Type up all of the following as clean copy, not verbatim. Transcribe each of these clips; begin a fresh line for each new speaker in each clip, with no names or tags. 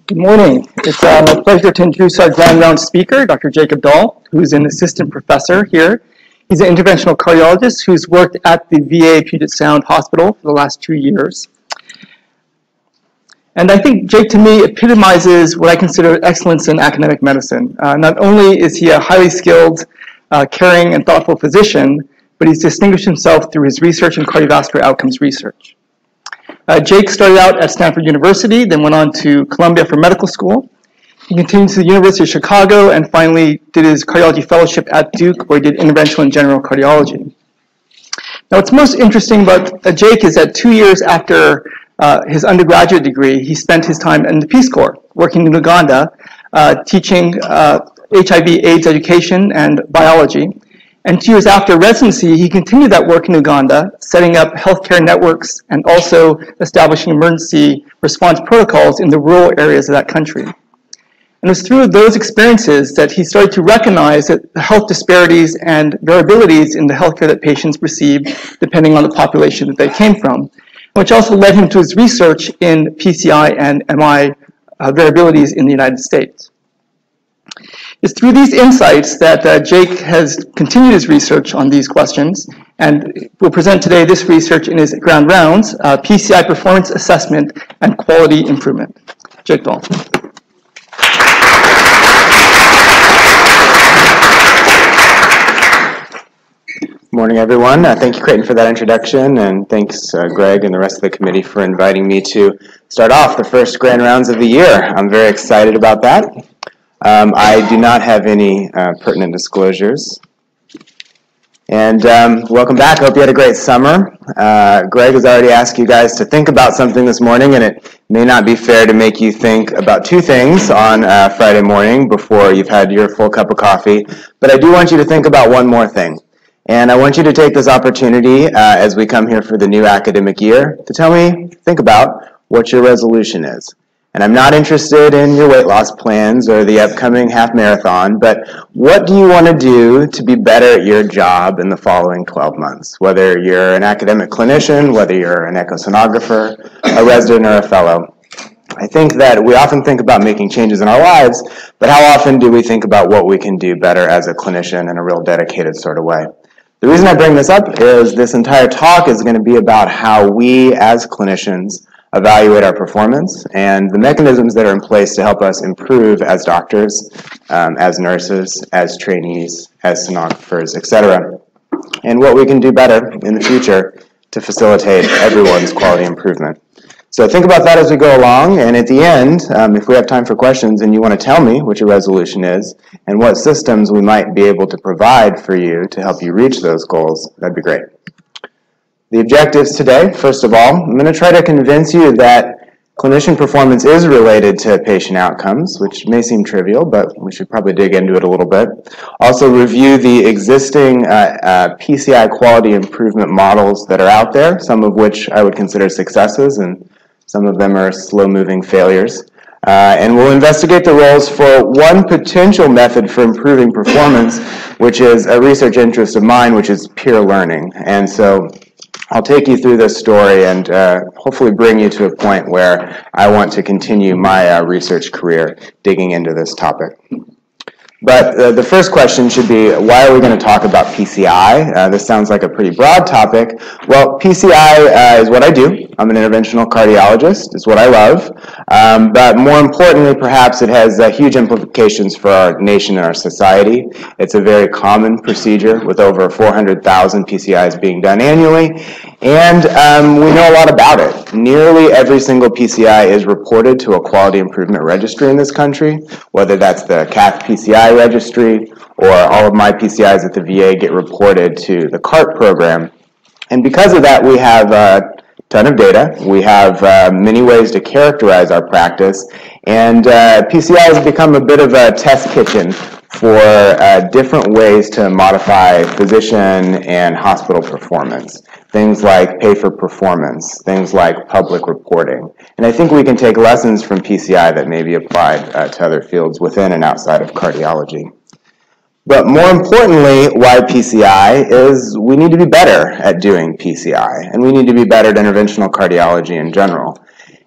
Good morning. It's my pleasure to introduce our Grand Round speaker, Dr. Jacob Dahl, who's an assistant professor here. He's an interventional cardiologist who's worked at the VA Puget Sound Hospital for the last 2 years. And I think Jake, to me, epitomizes what I consider excellence in academic medicine. Not only is he a highly skilled, caring, and thoughtful physician, but he's distinguished himself through his research in cardiovascular outcomes research. Jake started out at Stanford University, then went on to Columbia for medical school. He continued to the University of Chicago and finally did his cardiology fellowship at Duke, where he did interventional and general cardiology. Now, what's most interesting about Jake is that 2 years after his undergraduate degree, he spent his time in the Peace Corps, working in Uganda, teaching HIV/AIDS education and biology. And 2 years after residency, he continued that work in Uganda, setting up healthcare networks and also establishing emergency response protocols in the rural areas of that country. And it was through those experiences that he started to recognize that the health disparities and variabilities in the healthcare that patients receive depending on the population that they came from, which also led him to his research in PCI and MI variabilities in the United States. It's through these insights that Jake has continued his research on these questions and will present today this research in his Grand Rounds, PCI Performance Assessment and Quality Improvement. Jake Dahl.
Morning, everyone. Thank you, Creighton, for that introduction, and thanks, Greg and the rest of the committee for inviting me to start off the first Grand Rounds of the year. I'm very excited about that. I do not have any pertinent disclosures. And welcome back. I hope you had a great summer. Greg has already asked you guys to think about something this morning, and it may not be fair to make you think about 2 things on Friday morning before you've had your full cup of coffee. But I do want you to think about one more thing. And I want you to take this opportunity as we come here for the new academic year to think about what your resolution is. And I'm not interested in your weight loss plans or the upcoming half marathon, but what do you want to do to be better at your job in the following 12 months? Whether you're an academic clinician, whether you're an echosonographer, a resident, or a fellow. I think that we often think about making changes in our lives, but how often do we think about what we can do better as a clinician in a real dedicated sort of way? The reason I bring this up is this entire talk is going to be about how we as clinicians evaluate our performance and the mechanisms that are in place to help us improve as doctors, as nurses, as trainees, as sonographers, etc. And what we can do better in the future to facilitate everyone's quality improvement. So think about that as we go along, and at the end, if we have time for questions and you want to tell me what your resolution is and what systems we might be able to provide for you to help you reach those goals, that'd be great. The objectives today, first of all, I'm going to try to convince you that clinician performance is related to patient outcomes, which may seem trivial, but we should probably dig into it a little bit. Also review the existing PCI quality improvement models that are out there, some of which I would consider successes and some of them are slow-moving failures. And we'll investigate the roles for one potential method for improving performance, which is a research interest of mine, which is peer learning. And so I'll take you through this story and hopefully bring you to a point where I want to continue my research career digging into this topic. But the first question should be, why are we going to talk about PCI? This sounds like a pretty broad topic. Well, PCI is what I do. I'm an interventional cardiologist. It's what I love. But more importantly, perhaps it has huge implications for our nation and our society. It's a very common procedure with over 400,000 PCIs being done annually. And we know a lot about it. Nearly every single PCI is reported to a quality improvement registry in this country, whether that's the CAC PCI registry or all of my PCIs at the VA get reported to the CART program. And because of that, we have a ton of data. We have many ways to characterize our practice. And PCI has become a bit of a test kitchen for different ways to modify physician and hospital performance. Things like pay for performance, things like public reporting. And I think we can take lessons from PCI that may be applied to other fields within and outside of cardiology. But more importantly, why PCI is we need to be better at doing PCI, and we need to be better at interventional cardiology in general.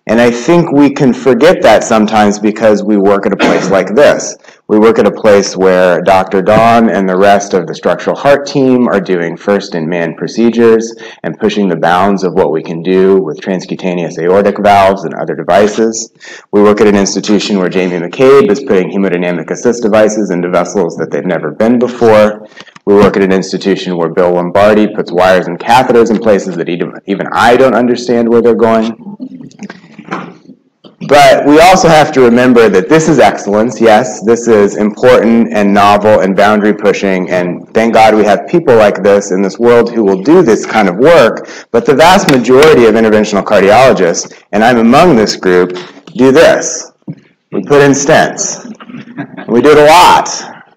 And I think we can forget that sometimes because we work at a place like this. We work at a place where Dr. Dawn and the rest of the structural heart team are doing first-in-man procedures and pushing the bounds of what we can do with transcutaneous aortic valves and other devices. We work at an institution where Jamie McCabe is putting hemodynamic assist devices into vessels that they've never been before. We work at an institution where Bill Lombardi puts wires and catheters in places that even I don't understand where they're going. But we also have to remember that this is excellence. Yes, this is important and novel and boundary pushing, and thank God we have people like this in this world who will do this kind of work. But the vast majority of interventional cardiologists, and I'm among this group, do this. We put in stents. We do it a lot.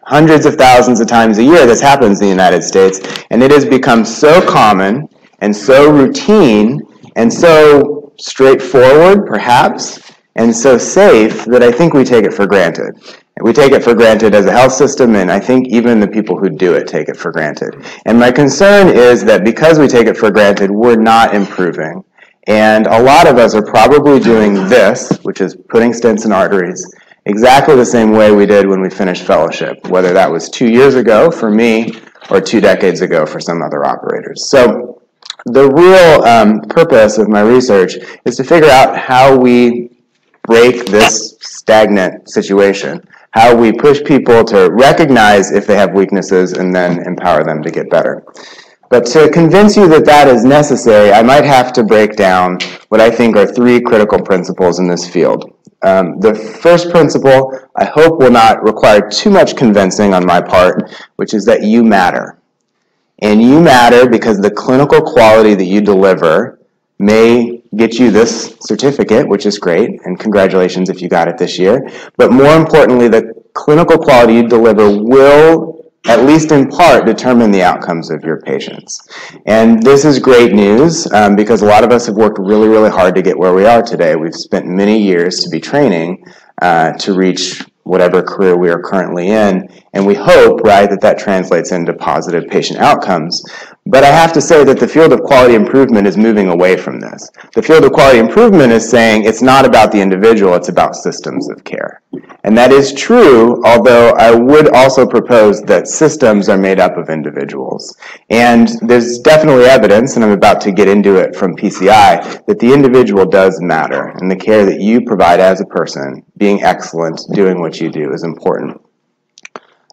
Hundreds of thousands of times a year this happens in the United States, and it has become so common and so routine and so straightforward, perhaps, and so safe that I think we take it for granted. And we take it for granted as a health system, and I think even the people who do it take it for granted. And my concern is that because we take it for granted, we're not improving. And a lot of us are probably doing this, which is putting stents in arteries, exactly the same way we did when we finished fellowship, whether that was 2 years ago for me or 2 decades ago for some other operators. So the real purpose of my research is to figure out how we break this stagnant situation, how we push people to recognize if they have weaknesses and then empower them to get better. But to convince you that that is necessary, I might have to break down what I think are 3 critical principles in this field. The first principle, I hope, will not require too much convincing on my part, which is that you matter. And you matter because the clinical quality that you deliver may get you this certificate, which is great, and congratulations if you got it this year. But more importantly, the clinical quality you deliver will, at least in part, determine the outcomes of your patients. And this is great news because a lot of us have worked really, really hard to get where we are today. We've spent many years to be training to reach whatever career we are currently in, and we hope, right, that that translates into positive patient outcomes. But I have to say that the field of quality improvement is moving away from this. The field of quality improvement is saying it's not about the individual, it's about systems of care. And that is true, although I would also propose that systems are made up of individuals. And there's definitely evidence, and I'm about to get into it from PCI, that the individual does matter, and the care that you provide as a person, being excellent, doing what you do, is important.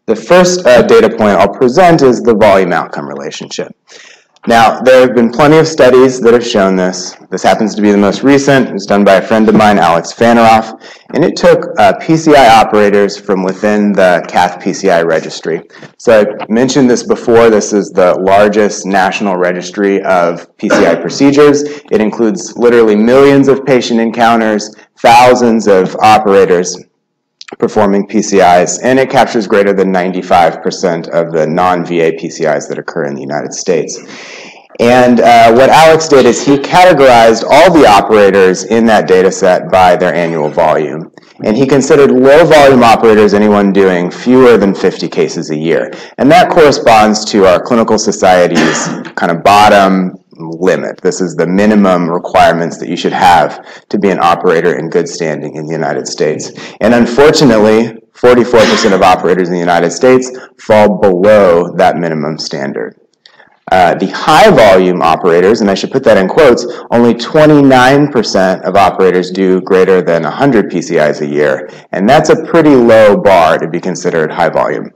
The first data point I'll present is the volume-outcome relationship. Now, there have been plenty of studies that have shown this. This happens to be the most recent. It was done by a friend of mine, Alex Faneroff, and it took PCI operators from within the Cath PCI registry. So I mentioned this before. This is the largest national registry of PCI procedures. It includes literally millions of patient encounters, thousands of operators performing PCIs, and it captures greater than 95% of the non-VA PCIs that occur in the United States. And what Alex did is he categorized all the operators in that data set by their annual volume. And he considered low volume operators anyone doing fewer than 50 cases a year. And that corresponds to our clinical society's kind of bottom limit. This is the minimum requirements that you should have to be an operator in good standing in the United States. And unfortunately, 44% of operators in the United States fall below that minimum standard. The high volume operators, and I should put that in quotes, only 29% of operators do greater than 100 PCIs a year. And that's a pretty low bar to be considered high volume.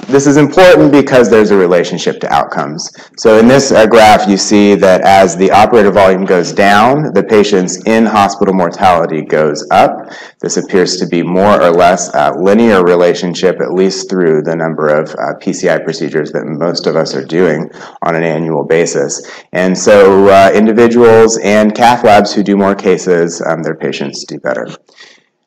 This is important because there's a relationship to outcomes. So in this graph, you see that as the operator volume goes down, the patient's in-hospital mortality goes up. This appears to be more or less a linear relationship, at least through the number of PCI procedures that most of us are doing on an annual basis. And so individuals and cath labs who do more cases, their patients do better.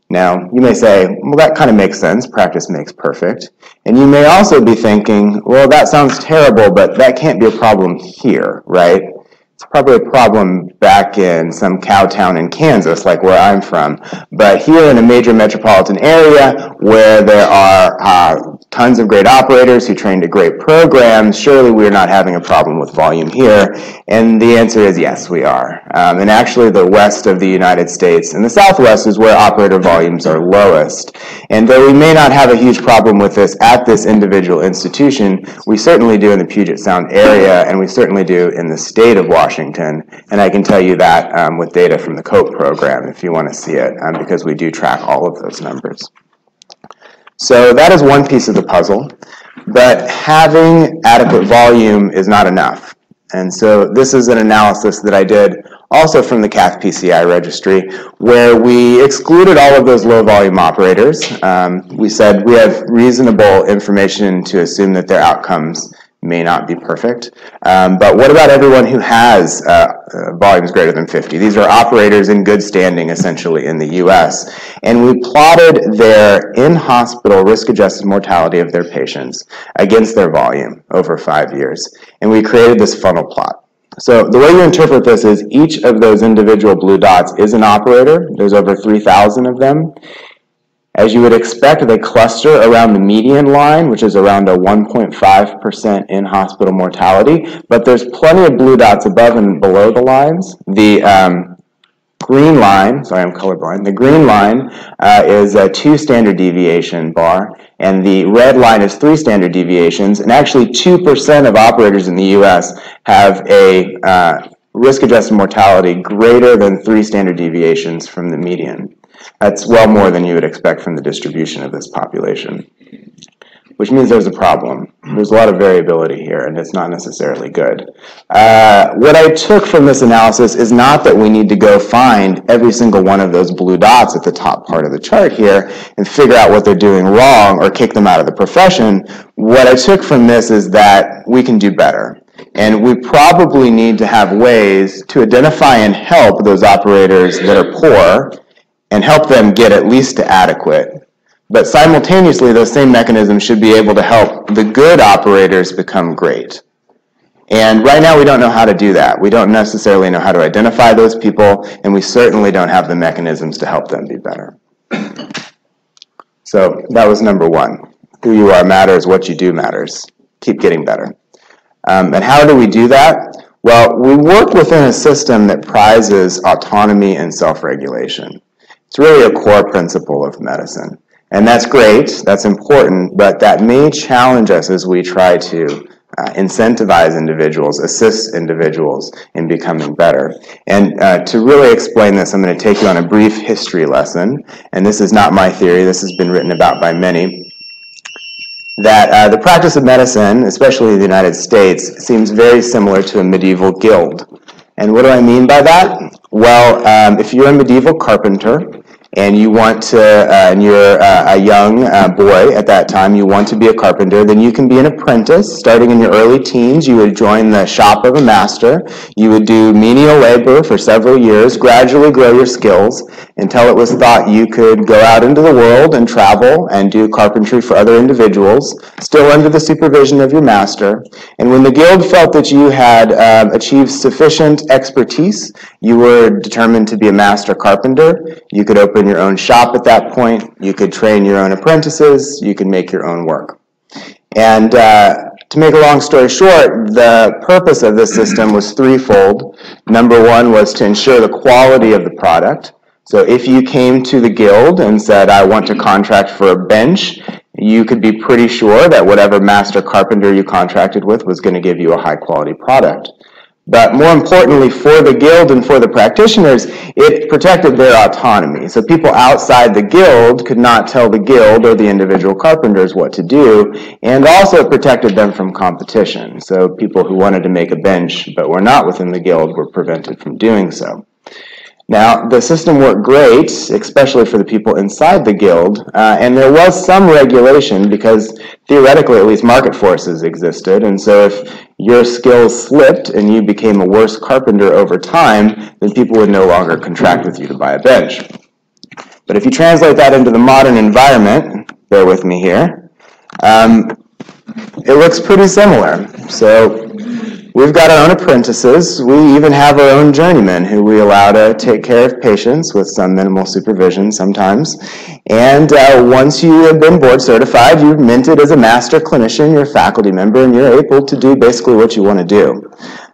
Now, you may say, well, that kind of makes sense. Practice makes perfect. And you may also be thinking, well, that sounds terrible, but that can't be a problem here, right? It's probably a problem back in some cow town in Kansas, like where I'm from. But here in a major metropolitan area where there are tons of great operators who trained a great program. Surely we're not having a problem with volume here. And the answer is yes, we are. And actually the west of the United States and the southwest is where operator volumes are lowest. And though we may not have a huge problem with this at this individual institution, we certainly do in the Puget Sound area, and we certainly do in the state of Washington. And I can tell you that with data from the COPE program if you want to see it, because we do track all of those numbers. So that is one piece of the puzzle, but having adequate volume is not enough. And so this is an analysis that I did also from the Cath PCI registry, where we excluded all of those low volume operators. We said we have reasonable information to assume that their outcomes may not be perfect. But what about everyone who has volumes greater than 50? These are operators in good standing, essentially, in the U.S. And we plotted their in-hospital risk-adjusted mortality of their patients against their volume over 5 years. And we created this funnel plot. So the way you interpret this is each of those individual blue dots is an operator. There's over 3,000 of them. As you would expect, they cluster around the median line, which is around a 1.5% in-hospital mortality, but there's plenty of blue dots above and below the lines. The green line, sorry, I'm colorblind, the green line is a 2 standard deviation bar, and the red line is 3 standard deviations, and actually 2% of operators in the U.S. have a risk-adjusted mortality greater than 3 standard deviations from the median. That's well more than you would expect from the distribution of this population, which means there's a problem. There's a lot of variability here, and it's not necessarily good. What I took from this analysis is not that we need to go find every single one of those blue dots at the top part of the chart here and figure out what they're doing wrong or kick them out of the profession. What I took from this is that we can do better. And we probably need to have ways to identify and help those operators that are poor and help them get at least to adequate. But simultaneously, those same mechanisms should be able to help the good operators become great. And right now, we don't know how to do that. We don't necessarily know how to identify those people, and we certainly don't have the mechanisms to help them be better. So that was number one. Who you are matters, what you do matters. Keep getting better. And how do we do that? Well, we work within a system that prizes autonomy and self-regulation. It's really a core principle of medicine. And that's great, that's important, but that may challenge us as we try to incentivize individuals, assist individuals in becoming better. And to really explain this, I'm going to take you on a brief history lesson. And this is not my theory, this has been written about by many. That the practice of medicine, especially in the United States, seems very similar to a medieval guild. And what do I mean by that? Well, if you're a medieval carpenter and you want to, and you're a young boy at that time, you want to be a carpenter, then you can be an apprentice. Starting in your early teens, you would join the shop of a master. You would do menial labor for several years, gradually grow your skills until it was thought you could go out into the world and travel and do carpentry for other individuals, still under the supervision of your master. And when the guild felt that you had achieved sufficient expertise, you were determined to be a master carpenter. You could open your own shop at that point. You could train your own apprentices. You could make your own work. And to make a long story short, the purpose of this system was threefold. Number one was to ensure the quality of the product. So if you came to the guild and said, I want to contract for a bench, you could be pretty sure that whatever master carpenter you contracted with was going to give you a high quality product. But more importantly, for the guild and for the practitioners, it protected their autonomy. So people outside the guild could not tell the guild or the individual carpenters what to do, and also it protected them from competition. So people who wanted to make a bench but were not within the guild were prevented from doing so. Now, the system worked great, especially for the people inside the guild, and there was some regulation because theoretically at least market forces existed, and so if your skills slipped and you became a worse carpenter over time, then people would no longer contract with you to buy a bench. But if you translate that into the modern environment, bear with me here, it looks pretty similar. So We've got our own apprentices. We even have our own journeymen who we allow to take care of patients with some minimal supervision sometimes. And once you have been board certified, you're minted as a master clinician, you're a faculty member, and you're able to do basically what you want to do.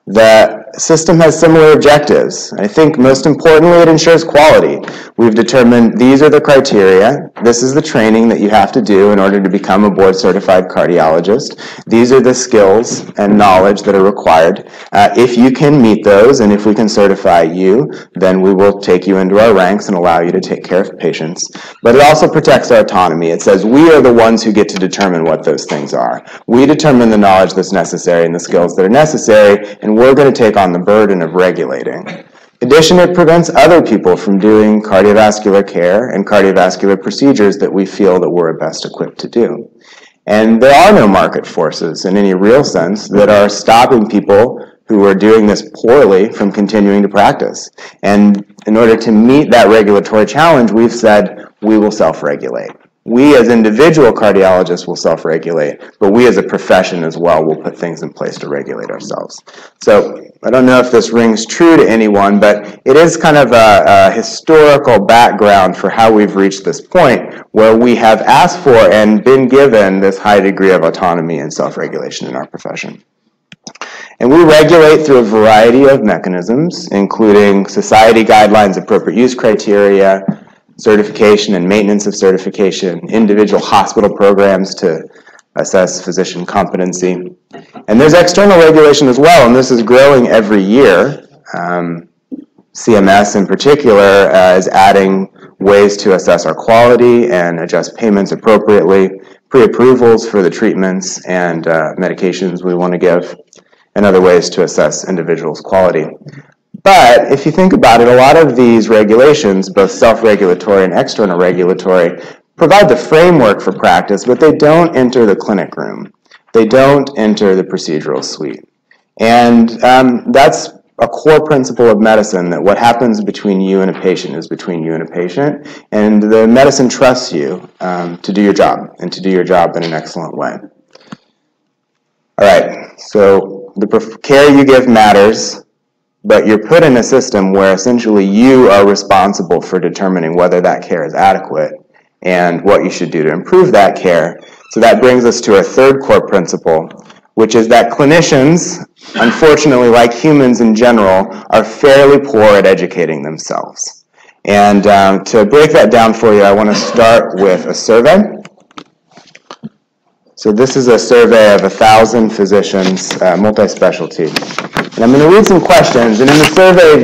The system has similar objectives. I think most importantly, it ensures quality. We've determined these are the criteria. This is the training that you have to do in order to become a board certified cardiologist. These are the skills and knowledge that are required. If you can meet those and if we can certify you, then we will take you into our ranks and allow you to take care of patients. But it also protects our autonomy. It says we are the ones who get to determine what those things are. We determine the knowledge that's necessary and the skills that are necessary, and we're going to take on the burden of regulating. In addition, it prevents other people from doing cardiovascular care and cardiovascular procedures that we feel that we're best equipped to do. And there are no market forces in any real sense that are stopping people who are doing this poorly from continuing to practice. And in order to meet that regulatory challenge, we've said we will self-regulate. We as individual cardiologists will self-regulate, but we as a profession as well will put things in place to regulate ourselves. So I don't know if this rings true to anyone, but it is kind of a historical background for how we've reached this point where we have asked for and been given this high degree of autonomy and self-regulation in our profession. And we regulate through a variety of mechanisms, including society guidelines, appropriate use criteria, certification and maintenance of certification, individual hospital programs to assess physician competency. And there's external regulation as well, and this is growing every year. CMS in particular is adding ways to assess our quality and adjust payments appropriately, pre-approvals for the treatments and medications we want to give, and other ways to assess individuals' quality. But if you think about it, a lot of these regulations, both self-regulatory and external regulatory, provide the framework for practice, but they don't enter the clinic room. They don't enter the procedural suite. And that's a core principle of medicine, that what happens between you and a patient is between you and a patient, and the medicine trusts you to do your job, and to do your job in an excellent way. All right, so the care you give matters, but you're put in a system where essentially you are responsible for determining whether that care is adequate and what you should do to improve that care. So that brings us to our third core principle, which is that clinicians, unfortunately, like humans in general, are fairly poor at educating themselves. And to break that down for you, I want to start with a survey. So this is a survey of 1,000 physicians, multi-specialty. And I'm going to read some questions, and in the survey,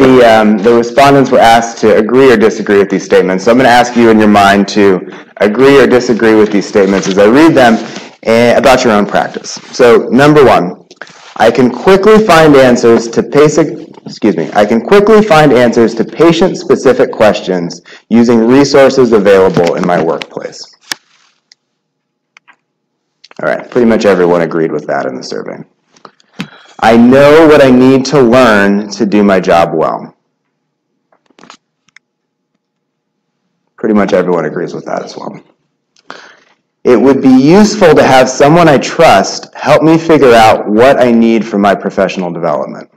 the respondents were asked to agree or disagree with these statements. So I'm going to ask you in your mind to agree or disagree with these statements as I read them about your own practice. So number one, I can quickly find answers to patient-specific questions using resources available in my workplace. All right, pretty much everyone agreed with that in the survey. I know what I need to learn to do my job well. Pretty much everyone agrees with that as well. It would be useful to have someone I trust help me figure out what I need for my professional development.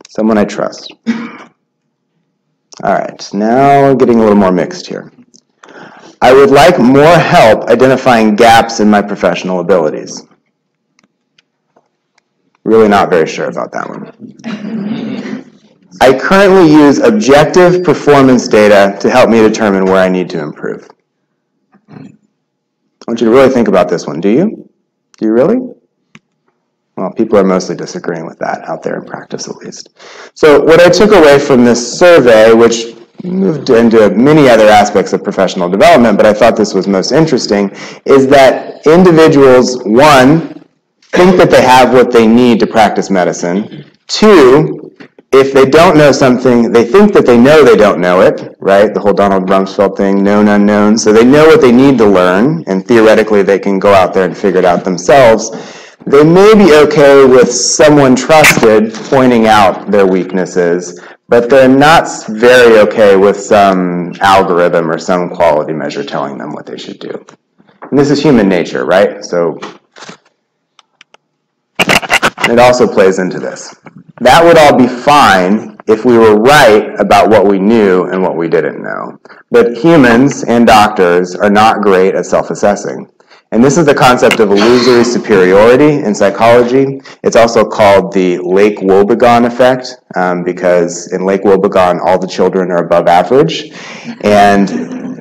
Someone I trust. All right, now getting a little more mixed here. I would like more help identifying gaps in my professional abilities. Really not very sure about that one. I currently use objective performance data to help me determine where I need to improve. I want you to really think about this one. Do you? Do you really? Well, people are mostly disagreeing with that out there in practice, at least. So what I took away from this survey, which moved into many other aspects of professional development, but I thought this was most interesting, is that individuals, one, think that they have what they need to practice medicine. Two, if they don't know something, they think that they know they don't know it, right? The whole Donald Rumsfeld thing, known unknown. So they know what they need to learn, and theoretically they can go out there and figure it out themselves. They may be okay with someone trusted pointing out their weaknesses, but they're not very okay with some algorithm or some quality measure telling them what they should do. And this is human nature, right? So It also plays into this. That would all be fine if we were right about what we knew and what we didn't know. But humans and doctors are not great at self-assessing. And this is the concept of illusory superiority in psychology. It's also called the Lake Wobegon effect, because in Lake Wobegon, all the children are above average. And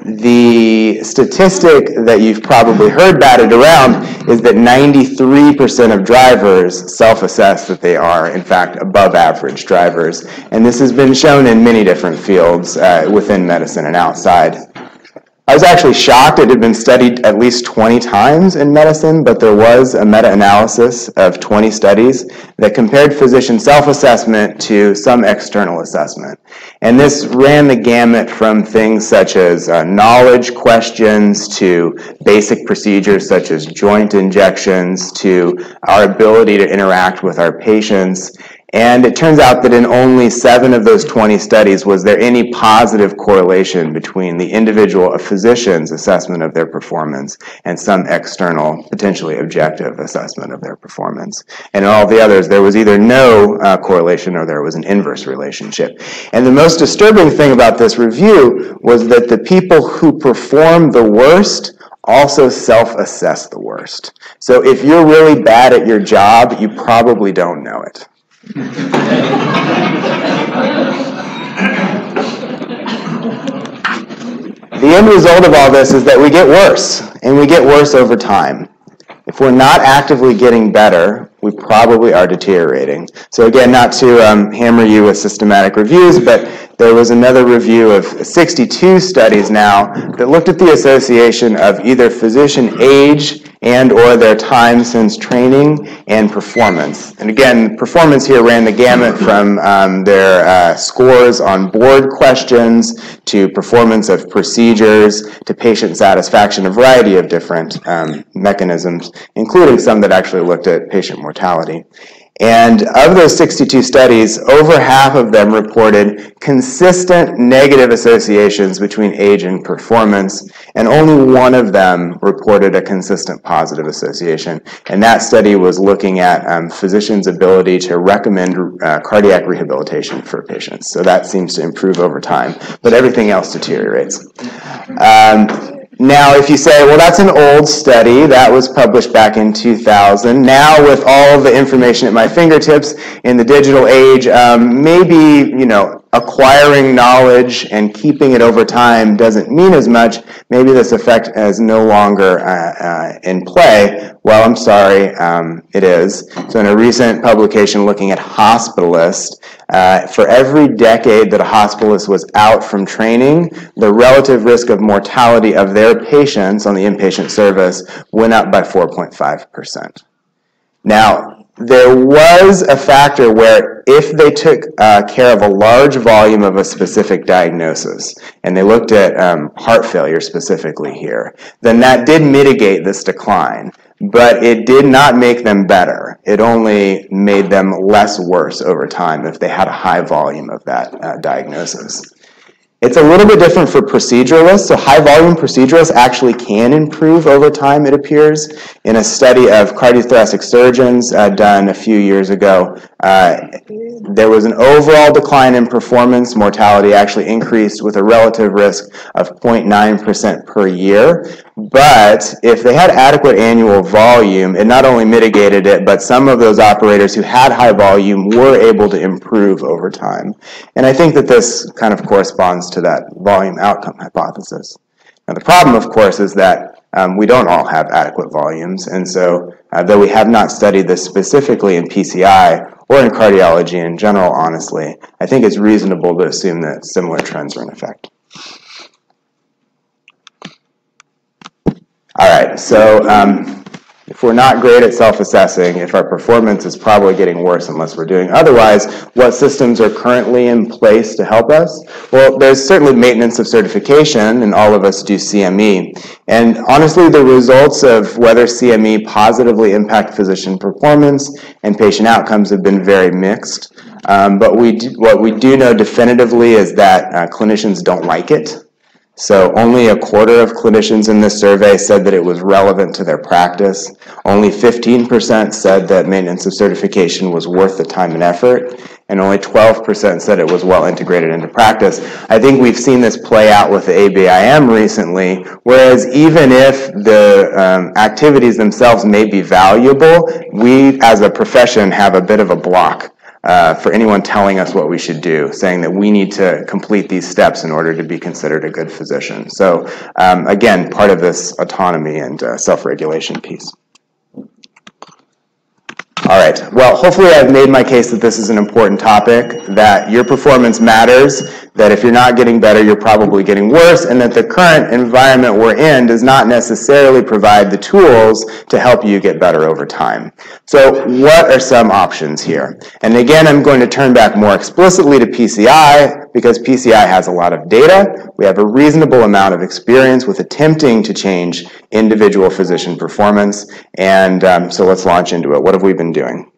the statistic that you've probably heard batted around is that 93% of drivers self-assess that they are, in fact, above average drivers. And this has been shown in many different fields within medicine and outside. I was actually shocked. It had been studied at least 20 times in medicine, but there was a meta-analysis of 20 studies that compared physician self-assessment to some external assessment. And this ran the gamut from things such as knowledge questions to basic procedures such as joint injections to our ability to interact with our patients. And it turns out that in only 7 of those 20 studies was there any positive correlation between the individual physician's assessment of their performance and some external, potentially objective assessment of their performance. And in all the others, there was either no correlation or there was an inverse relationship. And the most disturbing thing about this review was that the people who performed the worst also self-assess the worst. So if you're really bad at your job, you probably don't know it. The end result of all this is that we get worse, and we get worse over time. If we're not actively getting better, we probably are deteriorating. So again, not to hammer you with systematic reviews, but there was another review of 62 studies now that looked at the association of either physician age and or their time since training and performance. And again, performance here ran the gamut from their scores on board questions to performance of procedures to patient satisfaction, a variety of different mechanisms, including some that actually looked at patient mortality. And of those 62 studies, over half of them reported consistent negative associations between age and performance, and only one of them reported a consistent positive association. And that study was looking at physicians' ability to recommend cardiac rehabilitation for patients. So that seems to improve over time, but everything else deteriorates. Now, if you say, well, that's an old study, that was published back in 2000. Now, with all of the information at my fingertips in the digital age, maybe, acquiring knowledge and keeping it over time doesn't mean as much. Maybe this effect is no longer in play. Well, I'm sorry, it is. So in a recent publication looking at hospitalists, for every decade that a hospitalist was out from training, the relative risk of mortality of their patients on the inpatient service went up by 4.5%. Now, there was a factor where if they took care of a large volume of a specific diagnosis, and they looked at heart failure specifically here, then that did mitigate this decline. But it did not make them better. It only made them less worse over time if they had a high volume of that diagnosis. It's a little bit different for proceduralists. So high-volume proceduralists actually can improve over time, it appears. In a study of cardiothoracic surgeons done a few years ago, there was an overall decline in performance. Mortality actually increased with a relative risk of 0.9% per year. But if they had adequate annual volume, it not only mitigated it, but some of those operators who had high volume were able to improve over time. And I think that this kind of corresponds to that volume outcome hypothesis. Now, the problem, of course, is that we don't all have adequate volumes. And so, though we have not studied this specifically in PCI or in cardiology in general, honestly, I think it's reasonable to assume that similar trends are in effect. All right, so if we're not great at self-assessing, if our performance is probably getting worse unless we're doing otherwise, what systems are currently in place to help us? Well, there's certainly maintenance of certification, and all of us do CME. And honestly, the results of whether CME positively impact physician performance and patient outcomes have been very mixed. But what we do know definitively is that clinicians don't like it. So only a quarter of clinicians in this survey said that it was relevant to their practice. Only 15% said that maintenance of certification was worth the time and effort, and only 12% said it was well integrated into practice. I think we've seen this play out with the ABIM recently, whereas even if the activities themselves may be valuable, we as a profession have a bit of a block for anyone telling us what we should do, saying that we need to complete these steps in order to be considered a good physician. So again, part of this autonomy and self-regulation piece. All right, well, hopefully I've made my case that this is an important topic, that your performance matters, that if you're not getting better, you're probably getting worse, and that the current environment we're in does not necessarily provide the tools to help you get better over time. So what are some options here? And again, I'm going to turn back more explicitly to PCI, because PCI has a lot of data. We have a reasonable amount of experience with attempting to change individual physician performance, and so let's launch into it. What have we been doing?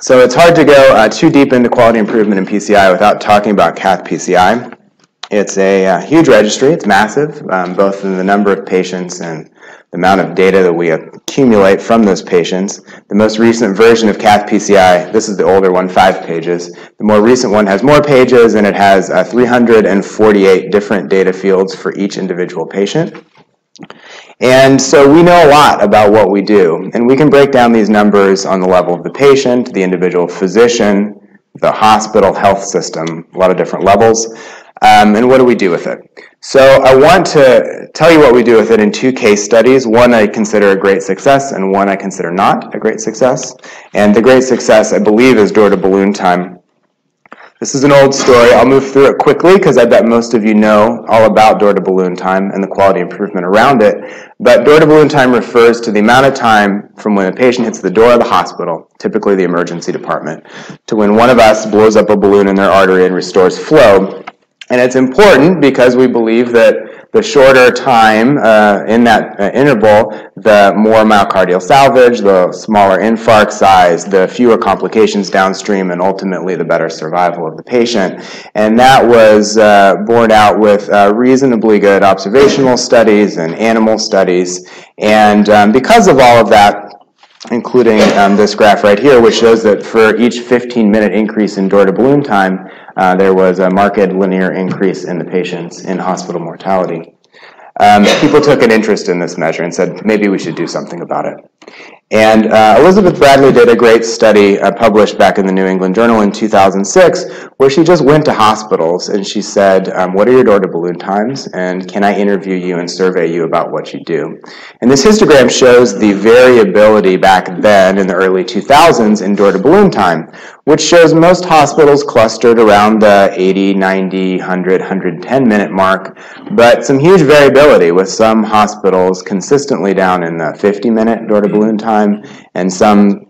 So it's hard to go too deep into quality improvement in PCI without talking about Cath PCI. It's a huge registry. It's massive, both in the number of patients and the amount of data that we accumulate from those patients. The most recent version of Cath PCI, this is the older one, 5 pages. The more recent one has more pages, and it has 348 different data fields for each individual patient. And so we know a lot about what we do, and we can break down these numbers on the level of the patient, the individual physician, the hospital health system, a lot of different levels. And what do we do with it? So I want to tell you what we do with it in 2 case studies. One I consider a great success, and one I consider not a great success. And the great success, I believe, is door to balloon time. This is an old story. I'll move through it quickly because I bet most of you know all about door to balloon time and the quality improvement around it. But door to balloon time refers to the amount of time from when a patient hits the door of the hospital, typically the emergency department, to when one of us blows up a balloon in their artery and restores flow. And it's important because we believe that the shorter time in that interval, the more myocardial salvage, the smaller infarct size, the fewer complications downstream, and ultimately the better survival of the patient. And that was borne out with reasonably good observational studies and animal studies. And because of all of that, including this graph right here, which shows that for each 15-minute increase in door to balloon time, there was a marked linear increase in the patient's in-hospital mortality. People took an interest in this measure and said, maybe we should do something about it. And Elizabeth Bradley did a great study published back in the New England Journal in 2006, where she just went to hospitals and she said, what are your door to balloon times, and can I interview you and survey you about what you do? And this histogram shows the variability back then in the early 2000s in door to balloon time, which shows most hospitals clustered around the 80, 90, 100, 110 minute mark, but some huge variability with some hospitals consistently down in the 50-minute door to balloon time, and some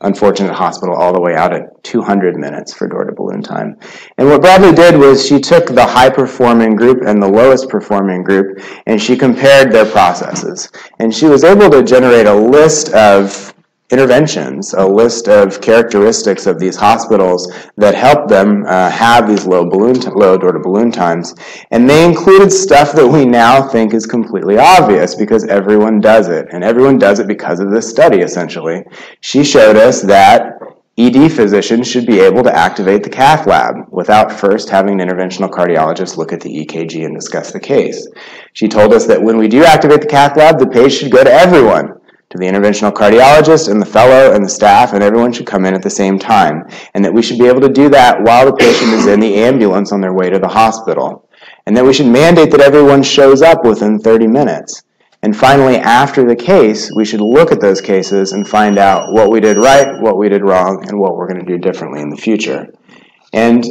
unfortunate hospital all the way out at 200 minutes for door to balloon time. And what Bradley did was she took the high-performing group and the lowest performing group, and she compared their processes. And she was able to generate a list of interventions, a list of characteristics of these hospitals that help them have these low door to balloon times. And they included stuff that we now think is completely obvious because everyone does it. And everyone does it because of this study, essentially. She showed us that ED physicians should be able to activate the cath lab without first having an interventional cardiologist look at the EKG and discuss the case. She told us that when we do activate the cath lab, the page should go to everyone, to the interventional cardiologist and the fellow and the staff, and everyone should come in at the same time, and that we should be able to do that while the patient is in the ambulance on their way to the hospital, and that we should mandate that everyone shows up within 30 minutes. And finally, after the case, we should look at those cases and find out what we did right, what we did wrong, and what we're going to do differently in the future. And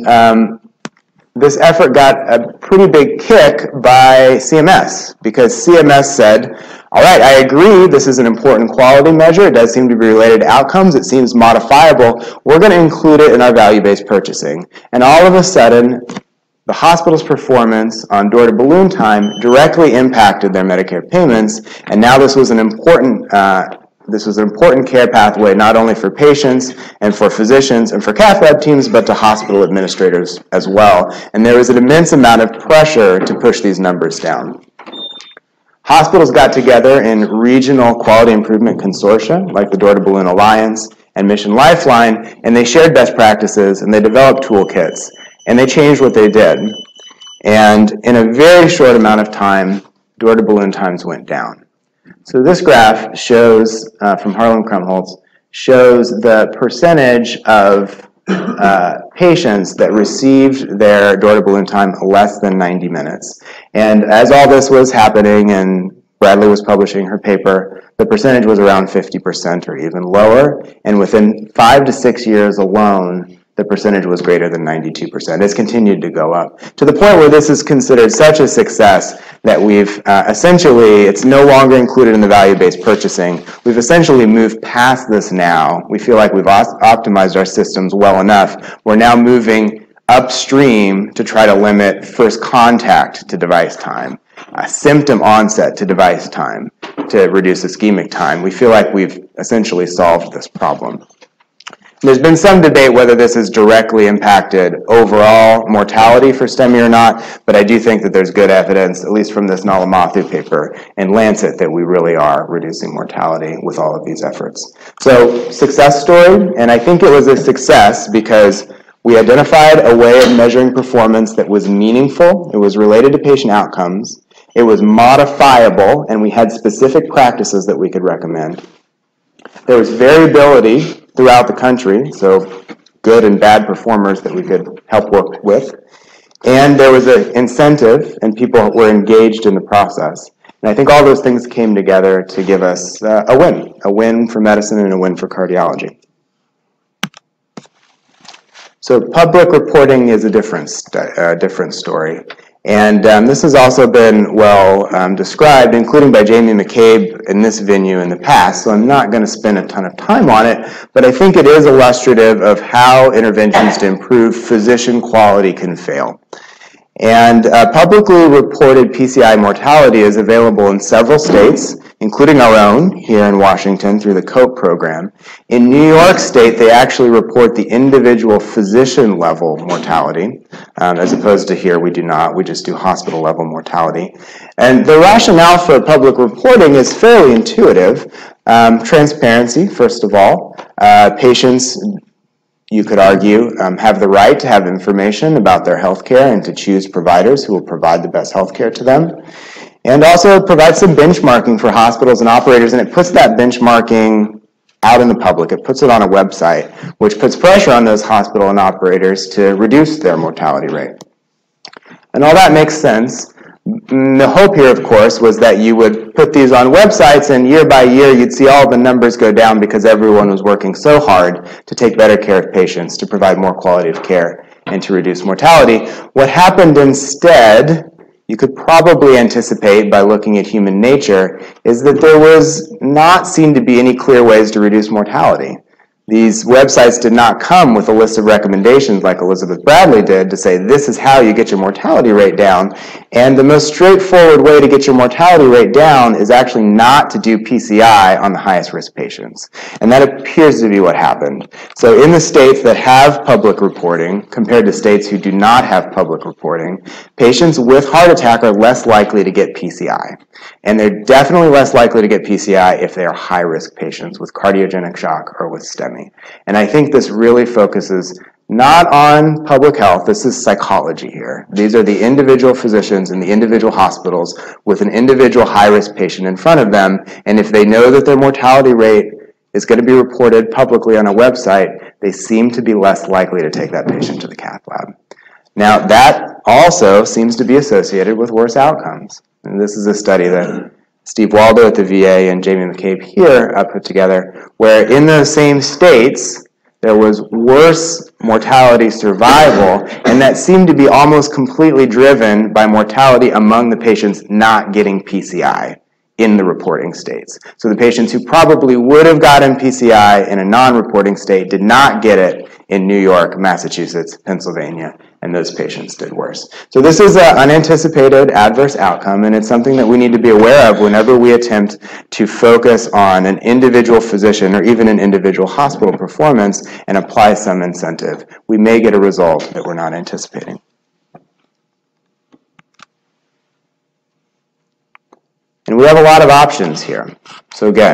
this effort got a pretty big kick by CMS, because CMS said, all right, I agree, this is an important quality measure. It does seem to be related to outcomes. It seems modifiable. We're going to include it in our value-based purchasing. And all of a sudden, the hospital's performance on door to balloon time directly impacted their Medicare payments, and now this was an important this was an important care pathway not only for patients and for physicians and for cath lab teams, but to hospital administrators as well. And there was an immense amount of pressure to push these numbers down. Hospitals got together in regional quality improvement consortia, like the Door to Balloon Alliance and Mission Lifeline, and they shared best practices, and they developed toolkits, and they changed what they did. And in a very short amount of time, door to balloon times went down. So this graph shows, from Harlan Krumholtz, shows the percentage of patients that received their door to balloon time less than 90 minutes. And as all this was happening and Bradley was publishing her paper, the percentage was around 50% or even lower. And within 5 to 6 years alone, the percentage was greater than 92%. It's continued to go up to the point where this is considered such a success that we've essentially, it's no longer included in the value-based purchasing. We've essentially moved past this now. We feel like we've optimized our systems well enough. We're now moving upstream to try to limit first contact to device time, symptom onset to device time, to reduce ischemic time. We feel like we've essentially solved this problem. There's been some debate whether this has directly impacted overall mortality for STEMI or not, but I do think that there's good evidence, at least from this Nalamathu paper and Lancet, that we really are reducing mortality with all of these efforts. So, success story, and I think it was a success because we identified a way of measuring performance that was meaningful, it was related to patient outcomes, it was modifiable, and we had specific practices that we could recommend. There was variability throughout the country, so good and bad performers that we could help work with. And there was an incentive, and people were engaged in the process. And I think all those things came together to give us a win for medicine and a win for cardiology. So public reporting is a different story. And this has also been well described, including by Jamie McCabe in this venue in the past, so I'm not going to spend a ton of time on it, but I think it is illustrative of how interventions to improve physician quality can fail. And publicly reported PCI mortality is available in several states, including our own here in Washington through the COPE program. In New York State, they actually report the individual physician level mortality, as opposed to here we do not, we just do hospital level mortality. And the rationale for public reporting is fairly intuitive. Transparency, first of all. Patients, you could argue, have the right to have information about their health care and to choose providers who will provide the best health care to them. And also provide some benchmarking for hospitals and operators, and it puts that benchmarking out in the public. It puts it on a website, which puts pressure on those hospital and operators to reduce their mortality rate. And all that makes sense. The hope here, of course, was that you would put these on websites and year by year you'd see all the numbers go down because everyone was working so hard to take better care of patients, to provide more quality of care, and to reduce mortality. What happened instead, you could probably anticipate by looking at human nature, is that there was not seen to be any clear ways to reduce mortality. These websites did not come with a list of recommendations like Elizabeth Bradley did to say this is how you get your mortality rate down. And the most straightforward way to get your mortality rate down is actually not to do PCI on the highest risk patients. And that appears to be what happened. So in the states that have public reporting, compared to states who do not have public reporting, patients with heart attack are less likely to get PCI. And they're definitely less likely to get PCI if they are high-risk patients with cardiogenic shock or with STEMI. And I think this really focuses not on public health, this is psychology here. These are the individual physicians in the individual hospitals with an individual high-risk patient in front of them, and if they know that their mortality rate is going to be reported publicly on a website, they seem to be less likely to take that patient to the cath lab. Now, that also seems to be associated with worse outcomes. And this is a study that Steve Waldo at the VA and Jamie McCabe here put together, where in those same states, there was worse mortality survival, and that seemed to be almost completely driven by mortality among the patients not getting PCI in the reporting states. So the patients who probably would have gotten PCI in a non-reporting state did not get it in New York, Massachusetts, Pennsylvania, and those patients did worse. So this is an unanticipated adverse outcome, and it's something that we need to be aware of whenever we attempt to focus on an individual physician or even an individual hospital performance and apply some incentive. We may get a result that we're not anticipating. And we have a lot of options here. So again,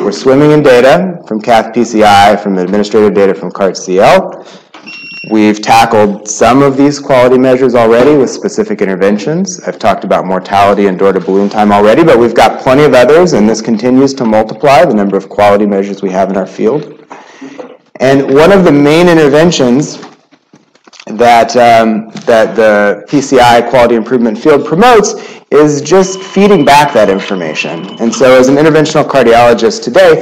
we're swimming in data from Cath PCI, from administrative data from CART-CL. We've tackled some of these quality measures already with specific interventions. I've talked about mortality and door-to-balloon time already, but we've got plenty of others, and this continues to multiply the number of quality measures we have in our field. And one of the main interventions that the PCI quality improvement field promotes is just feeding back that information. And so as an interventional cardiologist today,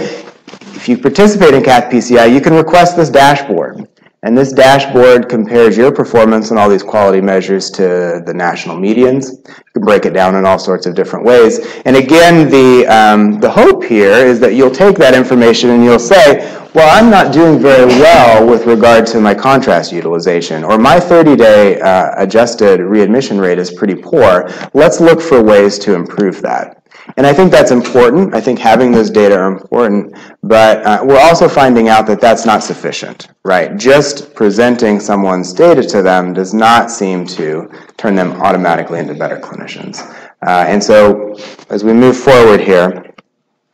if you participate in Cath PCI, you can request this dashboard. And this dashboard compares your performance on all these quality measures to the national medians. You can break it down in all sorts of different ways. And again, the hope here is that you'll take that information and you'll say, well, I'm not doing very well with regard to my contrast utilization, or my 30-day adjusted readmission rate is pretty poor. Let's look for ways to improve that. And I think that's important. I think having those data are important, but we're also finding out that that's not sufficient, right? Just presenting someone's data to them does not seem to turn them automatically into better clinicians. And so as we move forward here,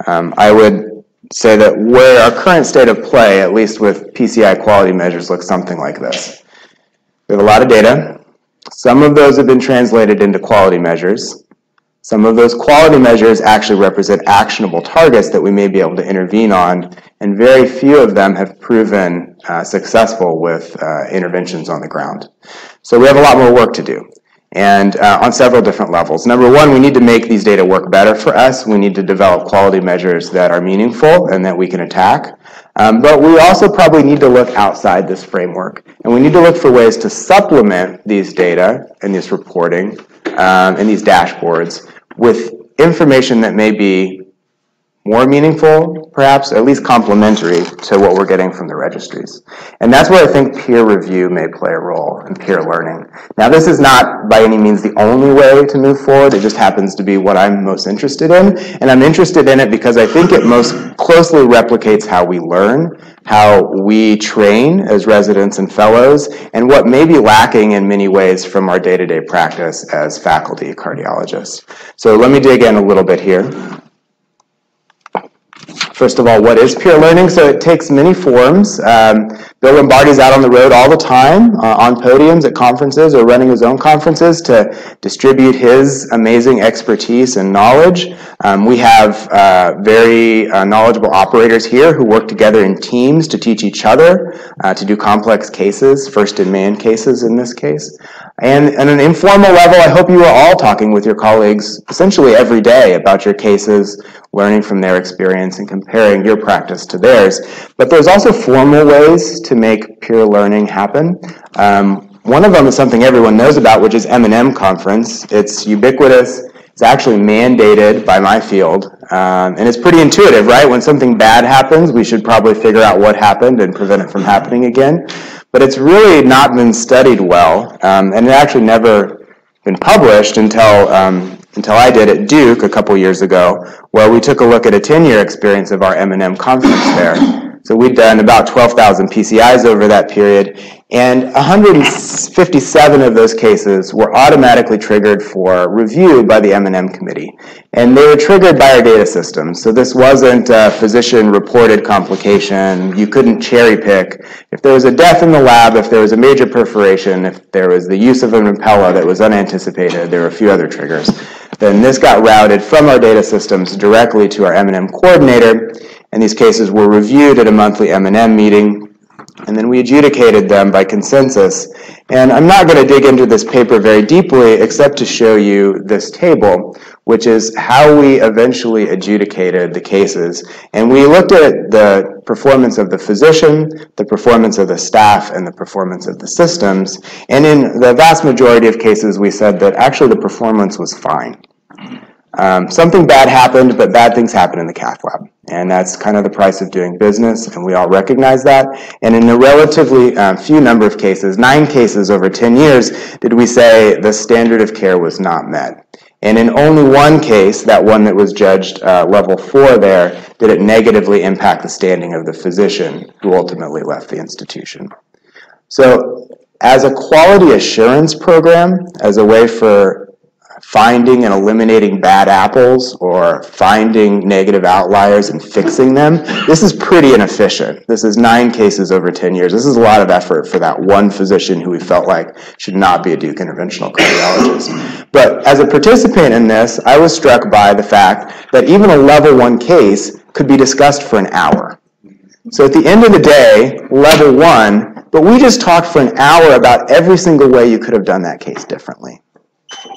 I would say that where our current state of play, at least with PCI quality measures, looks something like this. We have a lot of data. Some of those have been translated into quality measures. Some of those quality measures actually represent actionable targets that we may be able to intervene on, and very few of them have proven successful with interventions on the ground. So we have a lot more work to do, and on several different levels. Number one, we need to make these data work better for us. We need to develop quality measures that are meaningful and that we can attack. But we also probably need to look outside this framework, and we need to look for ways to supplement these data and this reporting and these dashboards with information that may be more meaningful, perhaps, or at least complementary to what we're getting from the registries. And that's where I think peer review may play a role in peer learning. Now, this is not by any means the only way to move forward. It just happens to be what I'm most interested in. And I'm interested in it because I think it most closely replicates how we learn, how we train as residents and fellows, and what may be lacking in many ways from our day-to-day practice as faculty cardiologists. So let me dig in a little bit here. First of all, what is peer learning? So it takes many forms. Bill Lombardi's out on the road all the time, on podiums at conferences or running his own conferences to distribute his amazing expertise and knowledge. We have very knowledgeable operators here who work together in teams to teach each other to do complex cases, first-in-man cases in this case. And at an informal level, I hope you are all talking with your colleagues essentially every day about your cases, learning from their experience and comparing your practice to theirs. But there's also formal ways to make peer learning happen. One of them is something everyone knows about, which is M&M Conference. It's ubiquitous. It's actually mandated by my field. And it's pretty intuitive, right? When something bad happens, we should probably figure out what happened and prevent it from happening again. But it's really not been studied well, and it actually never been published until I did at Duke a couple years ago, where we took a look at a 10-year experience of our M&M conference there. So we'd done about 12,000 PCIs over that period, and 157 of those cases were automatically triggered for review by the M&M committee. And they were triggered by our data system. So this wasn't a physician-reported complication. You couldn't cherry pick. If there was a death in the lab, if there was a major perforation, if there was the use of an impella that was unanticipated, there were a few other triggers. Then this got routed from our data systems directly to our M&M coordinator, and these cases were reviewed at a monthly M&M meeting, and then we adjudicated them by consensus. And I'm not going to dig into this paper very deeply except to show you this table, which is how we eventually adjudicated the cases. And we looked at the performance of the physician, the performance of the staff, and the performance of the systems. And in the vast majority of cases, we said that actually the performance was fine. Something bad happened, but bad things happen in the cath lab. And that's kind of the price of doing business, and we all recognize that. And in a relatively few number of cases, 9 cases over 10 years, did we say the standard of care was not met. And in only one case, that one that was judged level 4 there, did it negatively impact the standing of the physician who ultimately left the institution. So as a quality assurance program, as a way for finding and eliminating bad apples or finding negative outliers and fixing them, this is pretty inefficient. This is 9 cases over 10 years. This is a lot of effort for that one physician who we felt like should not be a Duke interventional cardiologist. But as a participant in this, I was struck by the fact that even a level 1 case could be discussed for an hour. So at the end of the day, level 1, but we just talked for an hour about every single way you could have done that case differently.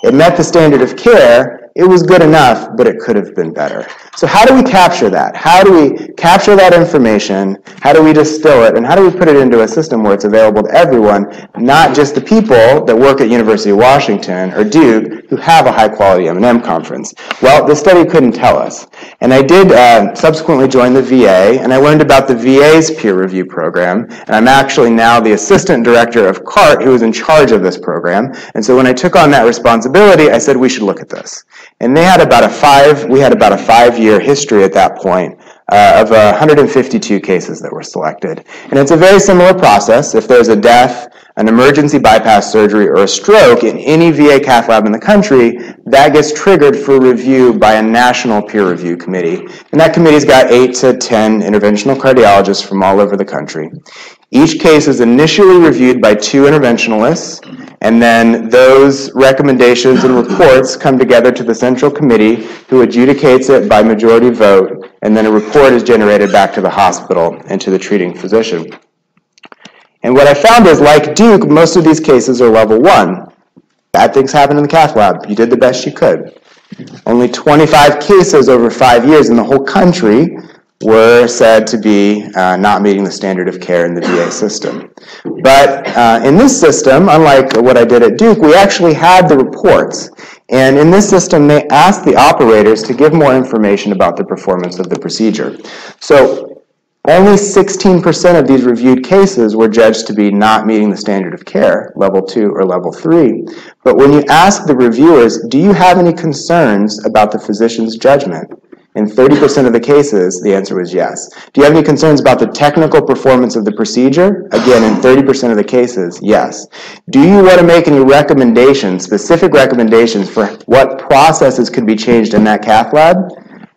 It met the standard of care. It was good enough, but it could have been better. So how do we capture that? How do we capture that information? How do we distill it? And how do we put it into a system where it's available to everyone, not just the people that work at University of Washington or Duke who have a high-quality M&M conference? Well, this study couldn't tell us. And I did subsequently join the VA, and I learned about the VA's peer review program. And I'm actually now the assistant director of CART, who is in charge of this program. And so when I took on that responsibility, I said we should look at this. And they had about a 5-year history at that point of 152 cases that were selected. And it's a very similar process. If there's a death, an emergency bypass surgery, or a stroke in any VA cath lab in the country, that gets triggered for review by a national peer review committee. And that committee's got 8 to 10 interventional cardiologists from all over the country. Each case is initially reviewed by 2 interventionalists, and then those recommendations and reports come together to the central committee who adjudicates it by majority vote, and then a report is generated back to the hospital and to the treating physician. And what I found is, like Duke, most of these cases are level 1. Bad things happen in the cath lab. You did the best you could. Only 25 cases over 5 years in the whole country were said to be not meeting the standard of care in the VA system. But in this system, unlike what I did at Duke, we actually had the reports. And in this system, they asked the operators to give more information about the performance of the procedure. So only 16% of these reviewed cases were judged to be not meeting the standard of care, level 2 or level 3. But when you ask the reviewers, do you have any concerns about the physician's judgment? In 30% of the cases, the answer was yes. Do you have any concerns about the technical performance of the procedure? Again, in 30% of the cases, yes. Do you want to make any recommendations, specific recommendations for what processes could be changed in that cath lab?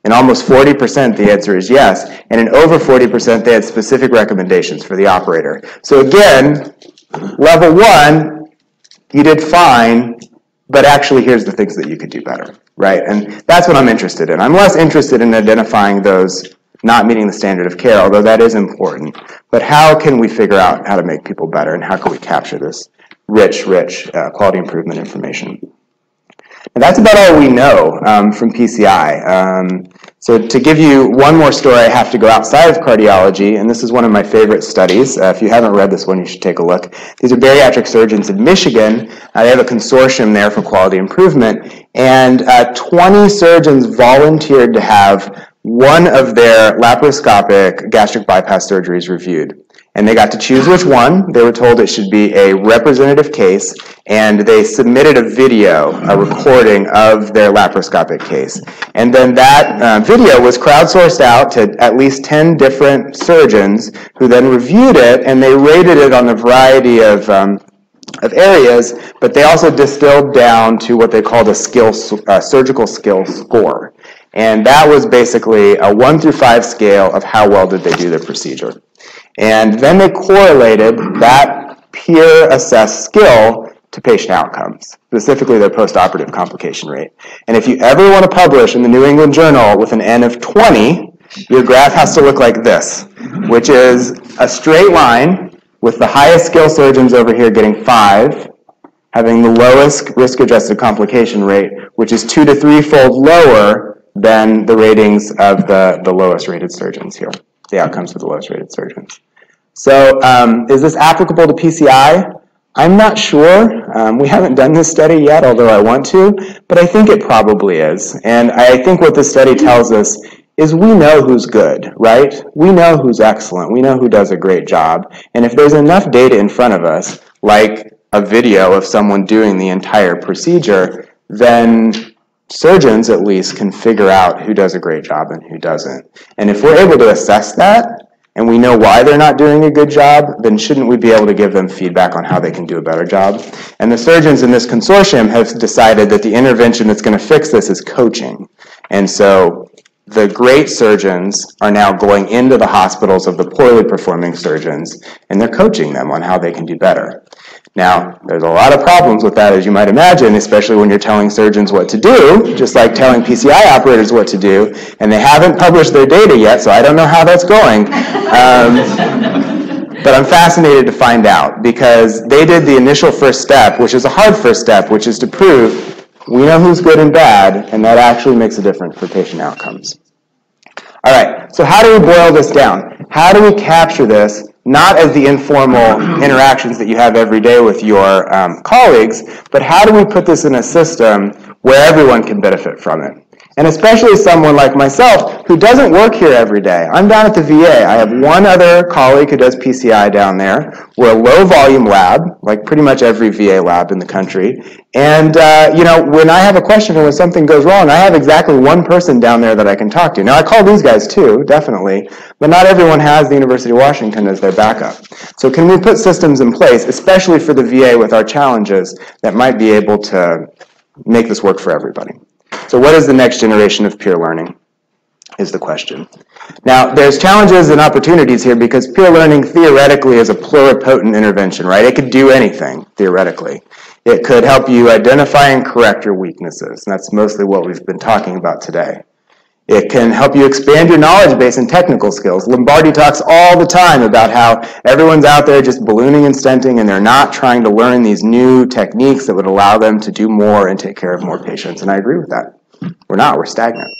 In almost 40%, the answer is yes. And in over 40%, they had specific recommendations for the operator. So again, level 1, you did fine, but actually here's the things that you could do better, right? And that's what I'm interested in. I'm less interested in identifying those not meeting the standard of care, although that is important. But how can we figure out how to make people better, and how can we capture this rich quality improvement information? And that's about all we know from PCI. So to give you one more story, I have to go outside of cardiology, and this is one of my favorite studies. If you haven't read this one, you should take a look. These are bariatric surgeons in Michigan. They have a consortium there for quality improvement, and 20 surgeons volunteered to have one of their laparoscopic gastric bypass surgeries reviewed. And they got to choose which one. They were told it should be a representative case, and they submitted a video, a recording of their laparoscopic case. And then that video was crowdsourced out to at least 10 different surgeons who then reviewed it, and they rated it on a variety of areas, but they also distilled down to what they called a surgical skill score. And that was basically a 1 through 5 scale of how well did they do their procedure. And then they correlated that peer-assessed skill to patient outcomes, specifically their postoperative complication rate. And if you ever want to publish in the New England Journal with an N of 20, your graph has to look like this, which is a straight line with the highest skill surgeons over here getting 5, having the lowest risk-adjusted complication rate, which is 2 to 3-fold lower than the ratings of the lowest rated surgeons here, the outcomes for the lowest rated surgeons. So is this applicable to PCI? I'm not sure. We haven't done this study yet, although I want to, but I think it probably is. And I think what the study tells us is we know who's good, right? We know who's excellent. We know who does a great job. And if there's enough data in front of us, like a video of someone doing the entire procedure, then surgeons at least can figure out who does a great job and who doesn't. And if we're able to assess that, and we know why they're not doing a good job, then shouldn't we be able to give them feedback on how they can do a better job? And the surgeons in this consortium have decided that the intervention that's going to fix this is coaching. And so the great surgeons are now going into the hospitals of the poorly performing surgeons, and they're coaching them on how they can do better. Now, there's a lot of problems with that, as you might imagine, especially when you're telling surgeons what to do, just like telling PCI operators what to do, and they haven't published their data yet, so I don't know how that's going. But I'm fascinated to find out, because they did the initial first step, which is a hard first step, which is to prove we know who's good and bad, and that actually makes a difference for patient outcomes. All right, so how do we boil this down? How do we capture this, not as the informal interactions that you have every day with your colleagues, but how do we put this in a system where everyone can benefit from it? And especially someone like myself who doesn't work here every day. I'm down at the VA. I have one other colleague who does PCI down there. We're a low-volume lab, like pretty much every VA lab in the country. And, when I have a question or when something goes wrong, I have exactly one person down there that I can talk to. Now, I call these guys too, definitely, but not everyone has the University of Washington as their backup. So can we put systems in place, especially for the VA with our challenges, that might be able to make this work for everybody? So what is the next generation of peer learning is the question. Now, there's challenges and opportunities here because peer learning theoretically is a pluripotent intervention, right? It could do anything, theoretically. It could help you identify and correct your weaknesses, and that's mostly what we've been talking about today. It can help you expand your knowledge base and technical skills. Lombardi talks all the time about how everyone's out there just ballooning and stenting, and they're not trying to learn these new techniques that would allow them to do more and take care of more patients, and I agree with that. We're not, we're stagnant.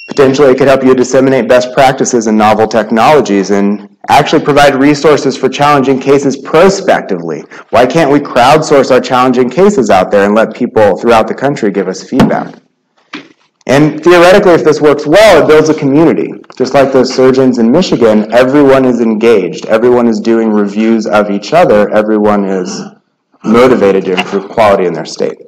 Potentially, it could help you disseminate best practices and novel technologies and actually provide resources for challenging cases prospectively. Why can't we crowdsource our challenging cases out there and let people throughout the country give us feedback? And theoretically, if this works well, it builds a community. Just like those surgeons in Michigan, everyone is engaged. Everyone is doing reviews of each other. Everyone is motivated to improve quality in their state.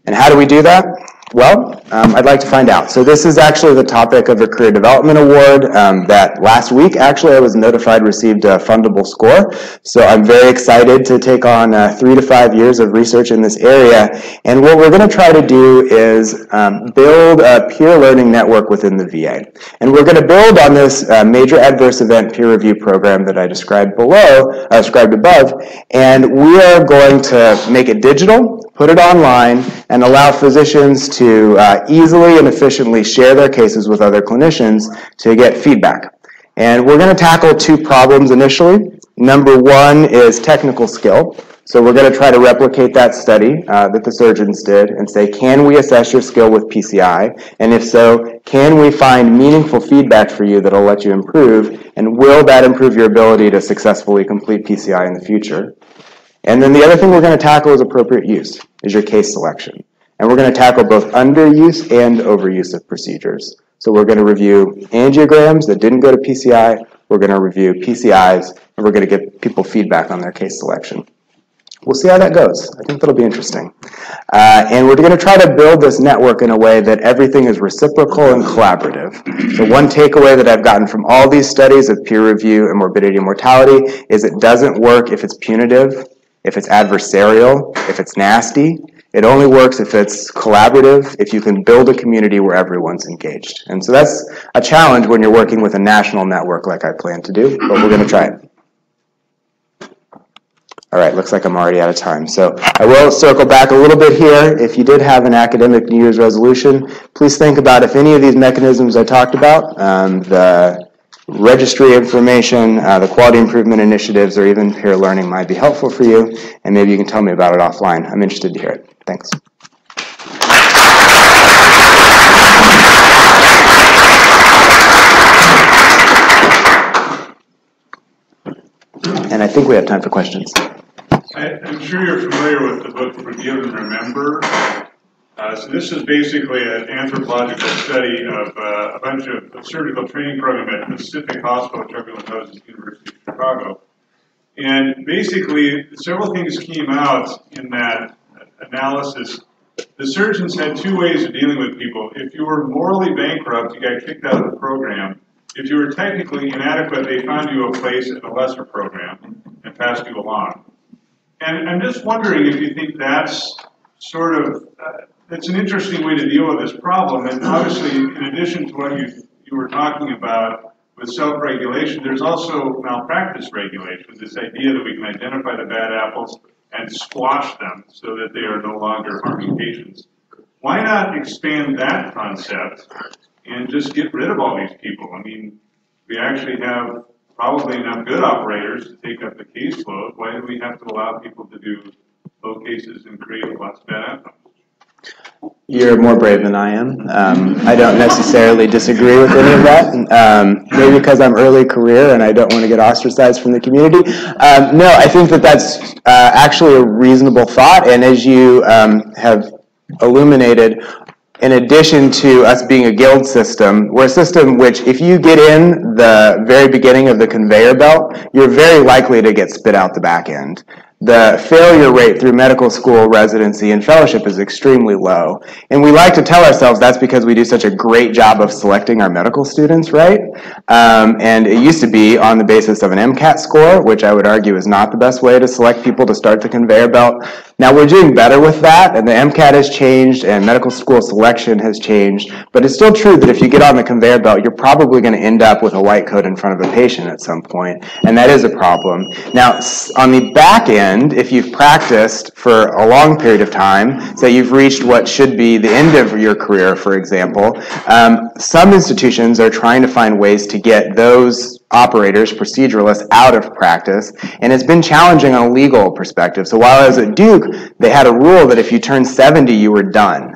And how do we do that? Well, I'd like to find out. So this is actually the topic of a Career Development Award that last week, actually, I was notified received a fundable score. So I'm very excited to take on 3 to 5 years of research in this area. And what we're going to try to do is build a peer learning network within the VA. And we're going to build on this major adverse event peer review program that I described above. And we are going to make it digital, put it online, and allow physicians to easily and efficiently share their cases with other clinicians to get feedback. And we're going to tackle 2 problems initially. Number 1 is technical skill. So we're going to try to replicate that study that the surgeons did and say, can we assess your skill with PCI? And if so, can we find meaningful feedback for you that will let you improve? And will that improve your ability to successfully complete PCI in the future? And then the other thing we're going to tackle is appropriate use, is your case selection. And we're going to tackle both underuse and overuse of procedures. So we're going to review angiograms that didn't go to PCI, we're going to review PCIs, and we're going to give people feedback on their case selection. We'll see how that goes. I think that'll be interesting. And we're going to try to build this network in a way that everything is reciprocal and collaborative. So one takeaway that I've gotten from all these studies of peer review and morbidity and mortality is it doesn't work if it's punitive, if it's adversarial, if it's nasty. It only works if it's collaborative, if you can build a community where everyone's engaged. And so that's a challenge when you're working with a national network like I plan to do, but we're going to try it. All right, looks like I'm already out of time. So I will circle back a little bit here. If you did have an academic New Year's resolution, please think about if any of these mechanisms I talked about, the registry information, the quality improvement initiatives, or even peer learning might be helpful for you, and maybe you can tell me about it offline. I'm interested to hear it. Thanks. And I think we have time for questions.
I'm sure you're familiar with the book Forgive and Remember. So this is basically an anthropological study of a bunch of surgical training program at Pacific Hospital, which everyone knows is the University of Chicago. And basically, several things came out in that analysis. The surgeons had two ways of dealing with people. If you were morally bankrupt, you got kicked out of the program. If you were technically inadequate, they found you a place in a lesser program and passed you along. And I'm just wondering if you think that's sort of, it's an interesting way to deal with this problem. And obviously, in addition to what you were talking about with self-regulation, there's also malpractice regulation, this idea that we can identify the bad apples and squash them so that they are no longer harming patients. Why not expand that concept and just get rid of all these people? I mean, we actually have probably enough good operators to take up the caseload. Why do we have to allow people to do low cases and create lots of bad outcomes?
You're more brave than I am. I don't necessarily disagree with any of that. Maybe because I'm early career and I don't want to get ostracized from the community. No, I think that that's actually a reasonable thought. And as you have illuminated, in addition to us being a guild system, we're a system which, if you get in the very beginning of the conveyor belt, you're very likely to get spit out the back end. The failure rate through medical school, residency, and fellowship is extremely low. And we like to tell ourselves that's because we do such a great job of selecting our medical students, right? And it used to be on the basis of an MCAT score, which I would argue is not the best way to select people to start the conveyor belt. Now we're doing better with that, and the MCAT has changed, and medical school selection has changed. But it's still true that if you get on the conveyor belt, you're probably going to end up with a white coat in front of a patient at some point, and that is a problem. Now, on the back end, if you've practiced for a long period of time, so you've reached what should be the end of your career, for example, some institutions are trying to find ways to get those operators, proceduralists, out of practice, and it's been challenging on a legal perspective. So while I was at Duke, they had a rule that if you turned 70, you were done.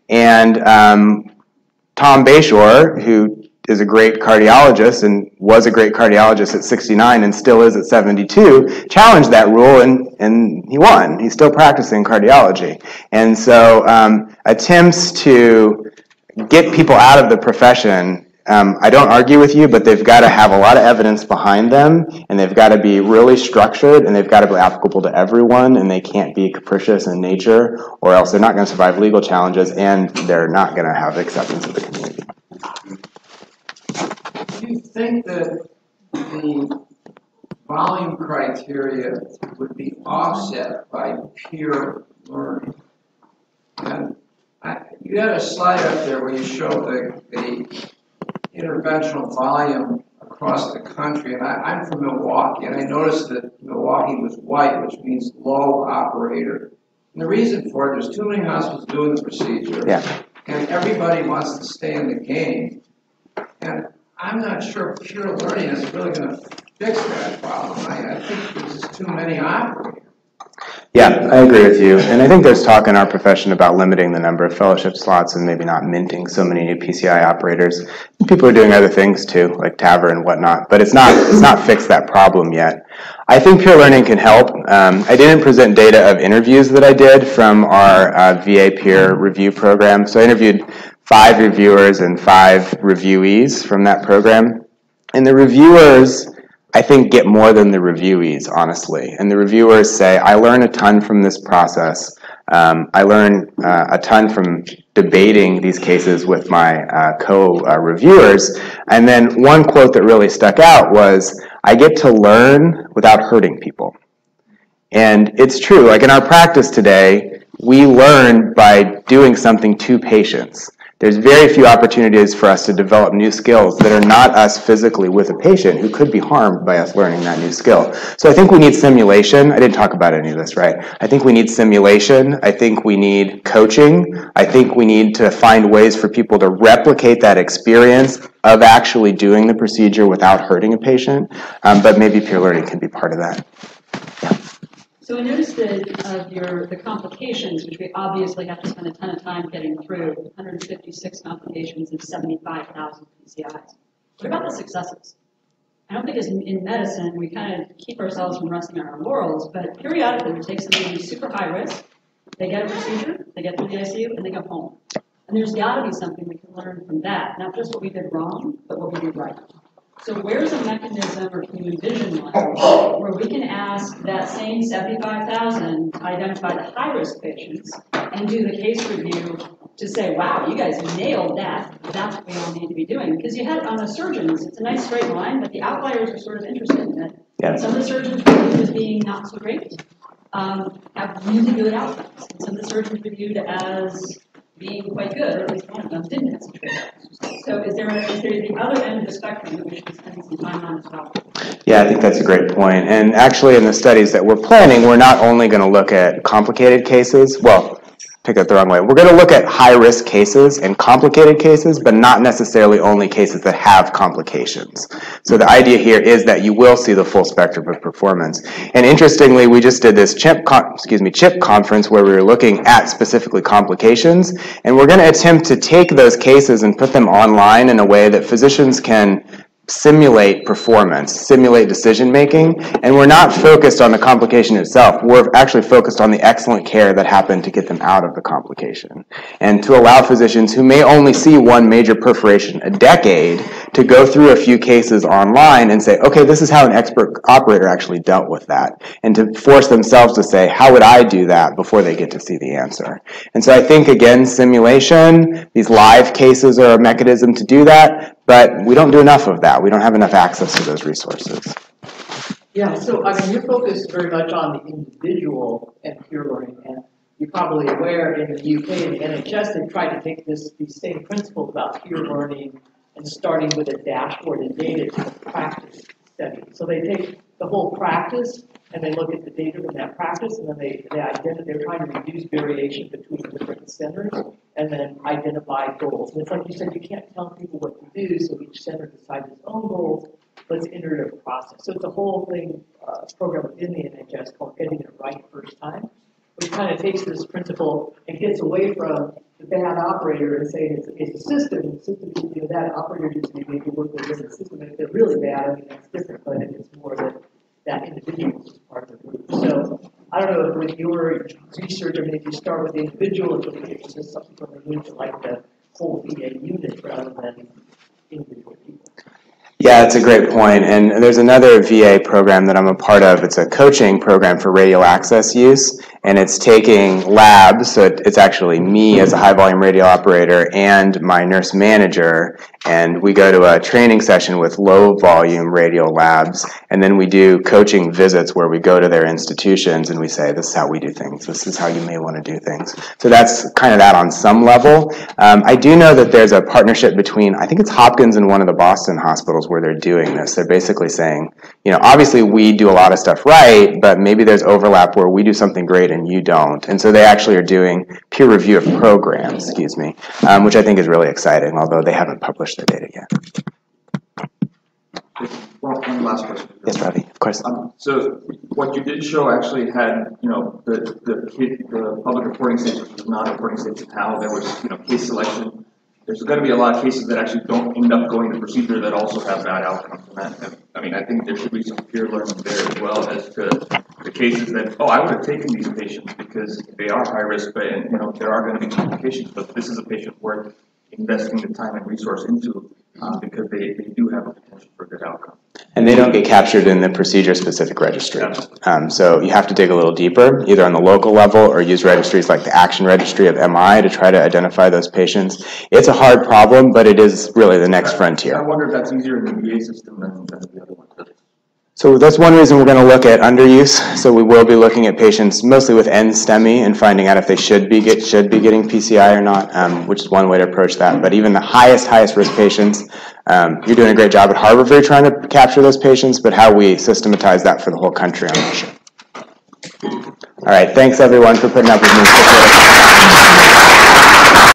And Tom Bayshore, who is a great cardiologist and was a great cardiologist at 69 and still is at 72, challenged that rule and he won. He's still practicing cardiology. And so attempts to get people out of the profession, I don't argue with you, but they've got to have a lot of evidence behind them, and they've got to be really structured, and they've got to be applicable to everyone, and they can't be capricious in nature, or else they're not going to survive legal challenges, and they're not going to have acceptance of the community.
Do you think that the volume criteria would be offset by peer learning? And you had a slide up there where you showed the interventional volume across the country, and I'm from Milwaukee, and I noticed that Milwaukee was white, which means low operator. And the reason for it, there's too many hospitals doing the procedure, and everybody wants to stay in the game. And I'm not sure pure learning is really going to fix that problem. I think there's just too many operators.
Yeah, I agree with you. And I think there's talk in our profession about limiting the number of fellowship slots and maybe not minting so many new PCI operators. And people are doing other things too, like TAVR and whatnot, but it's not fixed that problem yet. I think peer learning can help. I didn't present data of interviews that I did from our VA peer review program. So I interviewed 5 reviewers and 5 reviewees from that program. And the reviewers, I think, get more than the reviewees, honestly. And the reviewers say, I learn a ton from this process. I learn a ton from debating these cases with my co-reviewers. And then one quote that really stuck out was, I get to learn without hurting people. And it's true, like in our practice today, we learn by doing something to patients. There's very few opportunities for us to develop new skills that are not us physically with a patient who could be harmed by us learning that new skill. So I think we need simulation. I didn't talk about any of this, right? I think we need simulation. I think we need coaching. I think we need to find ways for people to replicate that experience of actually doing the procedure without hurting a patient. But maybe peer learning can be part of that. Yeah.
So I noticed that the complications, which we obviously have to spend a ton of time getting through, 156 complications and 75,000 PCIs. What about the successes? I don't think as in medicine, we kind of keep ourselves from resting on our laurels, but periodically we take somebody who's super high risk, they get a procedure, they get through the ICU, and they go home. And there's got to be something we can learn from that, not just what we did wrong, but what we did right. So where's a mechanism, or can you envision one, where we can ask that same 75,000 to identify the high-risk patients and do the case review to say, wow, you guys nailed that. That's what we all need to be doing. Because you had on the surgeons, it's a nice straight line, but the outliers are sort of interesting in it. Yeah. Some of the surgeons reviewed as being not so great, have really good outcomes. And some of the surgeons reviewed as being quite good, or at least one of them didn't have such good outcomes. So is there the other end of the spectrum that we should spend some time on as well?
Yeah, I think that's a great point. And actually in the studies that we're planning, we're not only going to look at complicated cases, well, take that the wrong way. We're going to look at high-risk cases and complicated cases, but not necessarily only cases that have complications. So the idea here is that you will see the full spectrum of performance. And interestingly, we just did this CHIP conference where we were looking at specifically complications, and we're going to attempt to take those cases and put them online in a way that physicians can simulate performance, simulate decision making, and we're not focused on the complication itself. We're actually focused on the excellent care that happened to get them out of the complication. And to allow physicians who may only see one major perforation a decade to go through a few cases online and say, okay, this is how an expert operator actually dealt with that. And to force themselves to say, how would I do that before they get to see the answer? And so I think, again, simulation, these live cases are a mechanism to do that, but we don't do enough of that. We don't have enough access to those resources.
Yeah, so I mean, you're focused very much on the individual and peer learning, and you're probably aware in the UK and the NHS, they've tried to take these same principles about peer learning and starting with a dashboard and data to the practice study. So they take the whole practice and they look at the data from that practice, and then they're trying to reduce variation between different centers and then identify goals. And it's like you said, you can't tell people what to do, so each center decides its own goals. Let's iterative process. So it's a whole thing, program within the NHS called Getting It Right First Time, which kind of takes this principle and gets away from the bad operator and saying it's a system, and the system can do that. Operator just maybe work within the system. If they're really bad, I mean, that's different, but it's more that individual is part of the group. So I don't know if with your research, I mean, if you start with the individual, it's just something from the unit like the whole VA unit rather than individual people.
Yeah, it's a great point. And there's another VA program that I'm a part of. It's a coaching program for radial access use, and it's taking labs, so it's actually me as a high-volume radial operator and my nurse manager, and we go to a training session with low-volume radial labs, and then we do coaching visits where we go to their institutions and we say, this is how we do things, this is how you may want to do things. So that's kind of that on some level. I do know that there's a partnership between, I think it's Hopkins and one of the Boston hospitals where they're doing this. They're basically saying, you know, obviously we do a lot of stuff right, but maybe there's overlap where we do something great and you don't. And so they actually are doing peer review of programs, which I think is really exciting, although they haven't published their data yet.
One last question.
Yes, Ravi, of course.
So what you did show actually had, you know, the public reporting states versus non-reporting states, and how there was, you know, case selection. There's going to be a lot of cases that actually don't end up going to procedure that also have bad outcomes. And I mean, I think there should be some peer learning there as well as to the cases that, oh, I would have taken these patients because they are high risk, but and, you know, there are going to be complications, but this is a patient worth investing the time and resource into because they do have a potential for a good outcome.
And they don't get captured in the procedure-specific registry. So you have to dig a little deeper, either on the local level or use registries like the Action Registry of MI to try to identify those patients. It's a hard problem, but it is really the next frontier.
I wonder if that's easier in the VA system than the other one.
So that's one reason we're going to look at underuse. So we will be looking at patients mostly with NSTEMI and finding out if they should be getting PCI or not, which is one way to approach that. But even the highest risk patients, you're doing a great job at Harvard for trying to capture those patients, but how we systematize that for the whole country, I'm not sure. All right, thanks everyone for putting up with me.